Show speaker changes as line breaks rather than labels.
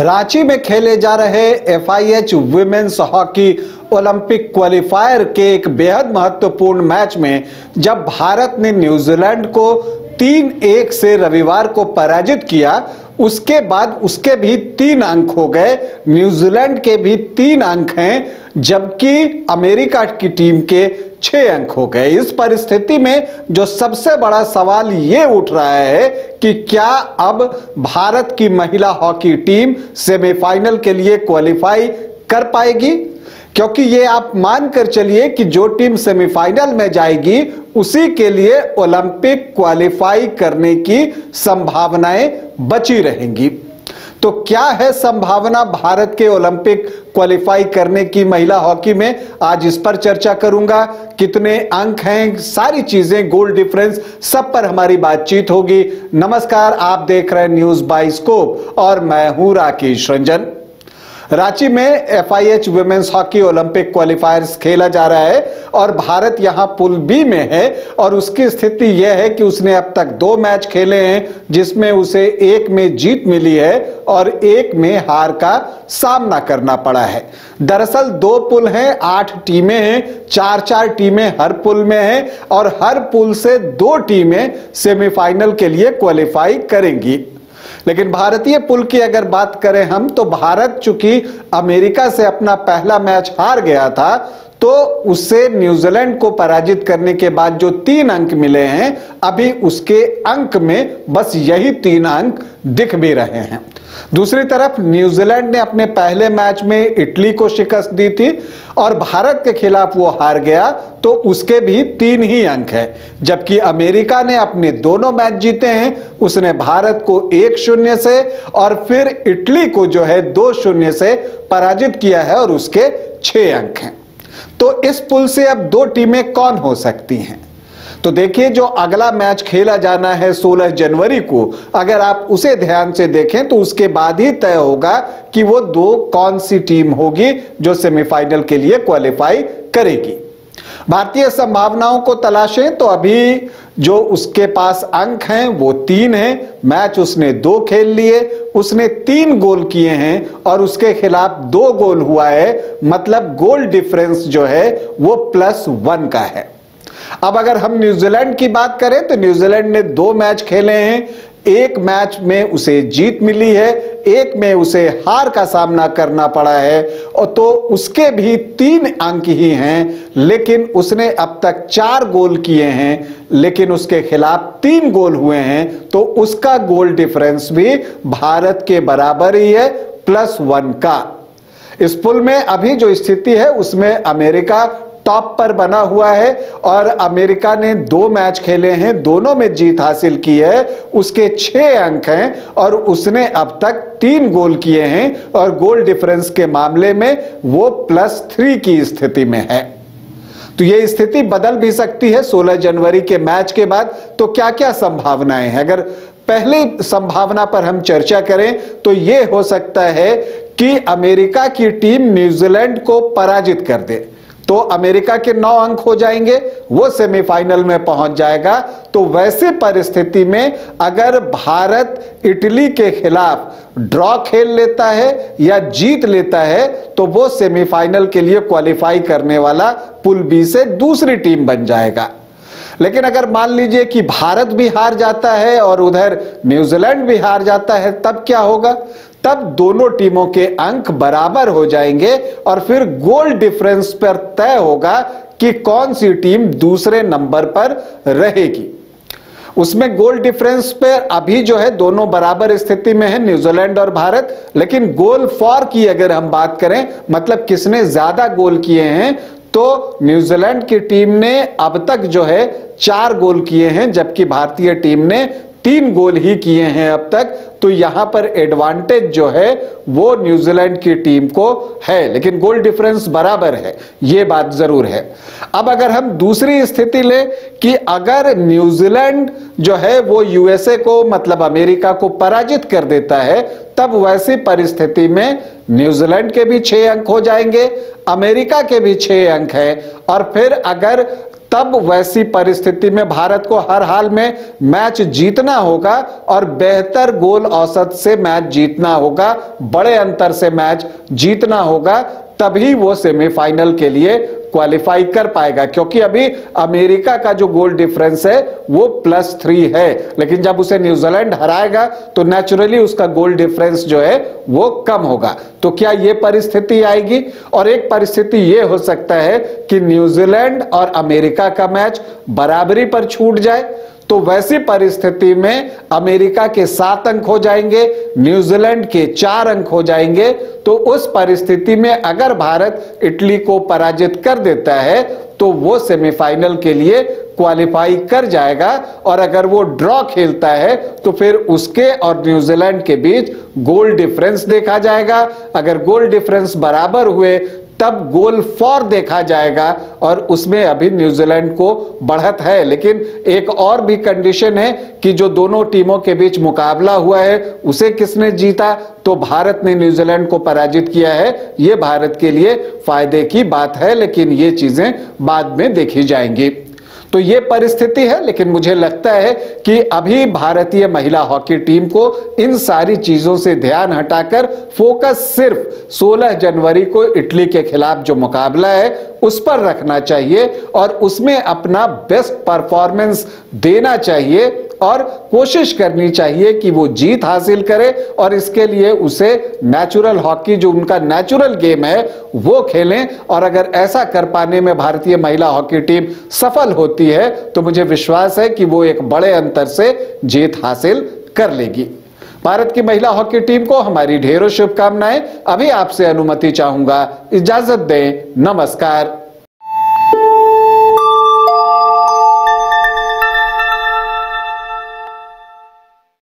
रांची में खेले जा रहे FIH women's hockey Olympic qualifier के एक बेहद महत्वपूर्ण मैच में जब भारत ने न्यूजीलैंड को 3-1 से रविवार को पराजित किया, उसके बाद उसके भी 3 अंक हो गए, न्यूजीलैंड के भी 3 अंक हैं, जबकि अमेरिका की टीम के 6 अंक हो गए। इस परिस्थिति में जो सबसे बड़ा सवाल ये उठ रहा है कि क्या अब भारत की महिला हॉकी टीम सेमीफाइनल के लिए क्वालिफाई कर पाएगी? क्योंकि ये आप मानकर चलिए कि जो टीम सेमीफाइनल में जाएगी उसी के लिए ओलंपिक क्वालिफाई करने की संभावनाएं बची रहेंगी। तो क्या है संभावना भारत के ओलंपिक क्वालिफाई करने की महिला हॉकी में? आज इस पर चर्चा करूंगा। कितने अंक हैं, सारी चीजें, गोल डिफरेंस, सब पर हमारी बातचीत होगी। नमस्कार, आप देख रहे हैं न्यूज बाय स्कोप और मैं हूं राकेश रंजन। रांची में FIH women's hockey Olympic qualifiers खेला जा रहा है और भारत यहां पूल बी में है और उसकी स्थिति यह है कि उसने अब तक 2 मैच खेले हैं, जिसमें उसे 1 में जीत मिली है और 1 में हार का सामना करना पड़ा है। दरअसल 2 पुल हैं, 8 टीमें हैं, 4-4 टीमें हर पुल में हैं और हर पुल से 2 टीमें सेमीफाइनल के लिए क्वालिफाई करेंगी। लेकिन भारतीय पुल की अगर बात करें हम, तो भारत चूंकि अमेरिका से अपना पहला मैच हार गया था, तो उससे न्यूजीलैंड को पराजित करने के बाद जो 3 अंक मिले हैं, अभी उसके अंक में बस यही 3 अंक दिख भी रहे हैं। दूसरी तरफ न्यूजीलैंड ने अपने पहले मैच में इटली को शिकस्त दी थी और भारत के खिलाफ वो हार गया, तो उसके भी 3 ही अंक है। जबकि अमेरिका ने अपने दोनों मैच जीते हैं, उसने भारत को 1-0 से और फिर इटली को जो है 2-0 से पराजित किया है और उसके 6 अंक हैं। तो इस पुल से अब 2 टीमें कौन हो सकती हैं? तो देखिए, जो अगला मैच खेला जाना है 16 जनवरी को, अगर आप उसे ध्यान से देखें तो उसके बाद ही तय होगा कि वो 2 कौन सी टीम होगी जो सेमीफाइनल के लिए क्वालिफाई करेगी। भारतीय संभावनाओं को तलाशें तो अभी जो उसके पास अंक हैं वो 3 हैं। मैच उसने 2 खेल लिए, उसने 3 गोल किए हैं और उसके खिलाफ 2 गोल हुआ है, मतलब गोल डिफरेंस जो है वो +1 का है। अब अगर हम न्यूजीलैंड की बात करें तो न्यूजीलैंड ने 2 मैच खेले हैं, 1 मैच में उसे जीत मिली है, 1 में उसे हार का सामना करना पड़ा है और तो उसके भी 3 अंक ही हैं, लेकिन उसने अब तक 4 गोल किए हैं, लेकिन उसके खिलाफ 3 गोल हुए हैं, तो उसका गोल डिफरेंस भी भारत के बराबर ही है, +1 का। इस पुल में अभी जो स्थिति है उसमें अमेरिका टॉप पर बना हुआ है और अमेरिका ने 2 मैच खेले हैं, दोनों में जीत हासिल की है, उसके 6 अंक हैं और उसने अब तक 3 गोल किए हैं और गोल डिफरेंस के मामले में वो +3 की स्थिति में है। तो ये स्थिति बदल भी सकती है 16 जनवरी के मैच के बाद। तो क्या क्या संभावनाएं हैं? अगर पहली संभावना पर हम चर्चा करें तो ये हो सकता है कि अमेरिका की टीम न्यूजीलैंड को पराजित कर दे, तो अमेरिका के 9 अंक हो जाएंगे, वो सेमीफाइनल में पहुंच जाएगा। तो वैसे परिस्थिति में अगर भारत इटली के खिलाफ ड्रॉ खेल लेता है या जीत लेता है तो वो सेमीफाइनल के लिए क्वालिफाई करने वाला पुल बी से दूसरी टीम बन जाएगा। लेकिन अगर मान लीजिए कि भारत भी हार जाता है और उधर न्यूजीलैंड भी हार जाता है, तब क्या होगा? तब दोनों टीमों के अंक बराबर हो जाएंगे और फिर गोल डिफरेंस पर तय होगा कि कौन सी टीम दूसरे नंबर पर रहेगी। उसमें गोल डिफरेंस पे अभी जो है दोनों बराबर स्थिति में है, न्यूजीलैंड और भारत। लेकिन गोल फॉर की अगर हम बात करें, मतलब किसने ज्यादा गोल किए हैं, तो न्यूजीलैंड की टीम ने अब तक जो है 4 गोल किए हैं, जबकि भारतीय टीम ने 3 गोल ही किए हैं अब तक। तो यहां पर एडवांटेज जो है वो न्यूजीलैंड की टीम को है, लेकिन गोल डिफरेंस बराबर है, ये बात जरूर है। अब अगर हम दूसरी स्थिति लें कि अगर न्यूजीलैंड जो है वो USA को, मतलब अमेरिका को पराजित कर देता है, तब वैसी परिस्थिति में न्यूजीलैंड के भी 6 अंक हो जाएंगे, अमेरिका के भी 6 अंक हैं और फिर अगर तब वैसी परिस्थिति में भारत को हर हाल में मैच जीतना होगा और बेहतर गोल औसत से मैच जीतना होगा, बड़े अंतर से मैच जीतना होगा, तभी वो सेमीफाइनल के लिए क्वालिफाई कर पाएगा। क्योंकि अभी अमेरिका का जो गोल डिफरेंस है वो +3 है, लेकिन जब उसे न्यूजीलैंड हराएगा तो नेचुरली उसका गोल डिफरेंस जो है वो कम होगा। तो क्या ये परिस्थिति आएगी? और एक परिस्थिति ये हो सकता है कि न्यूजीलैंड और अमेरिका का मैच बराबरी पर छूट जाए, तो वैसी परिस्थिति में अमेरिका के 7 अंक हो जाएंगे, न्यूजीलैंड के 4 अंक हो जाएंगे। तो उस परिस्थिति में अगर भारत इटली को पराजित कर देता है तो वो सेमीफाइनल के लिए क्वालिफाई कर जाएगा, और अगर वो ड्रॉ खेलता है तो फिर उसके और न्यूजीलैंड के बीच गोल डिफरेंस देखा जाएगा। अगर गोल डिफरेंस बराबर हुए तब गोल फॉर देखा जाएगा, और उसमें अभी न्यूजीलैंड को बढ़त है। लेकिन एक और भी कंडीशन है कि जो दोनों टीमों के बीच मुकाबला हुआ है उसे किसने जीता, तो भारत ने न्यूजीलैंड को पराजित किया है। यह भारत के लिए फायदे की बात है, लेकिन ये चीजें बाद में देखी जाएंगी। तो ये परिस्थिति है, लेकिन मुझे लगता है कि अभी भारतीय महिला हॉकी टीम को इन सारी चीजों से ध्यान हटाकर फोकस सिर्फ 16 जनवरी को इटली के खिलाफ जो मुकाबला है उस पर रखना चाहिए, और उसमें अपना बेस्ट परफॉर्मेंस देना चाहिए और कोशिश करनी चाहिए कि वो जीत हासिल करे, और इसके लिए उसे नेचुरल हॉकी जो उनका नेचुरल गेम है वो खेलें। और अगर ऐसा कर पाने में भारतीय महिला हॉकी टीम सफल होती है तो मुझे विश्वास है कि वो एक बड़े अंतर से जीत हासिल कर लेगी। भारत की महिला हॉकी टीम को हमारी ढेरों शुभकामनाएं। अभी आपसे अनुमति चाहूंगा, इजाजत दें, नमस्कार।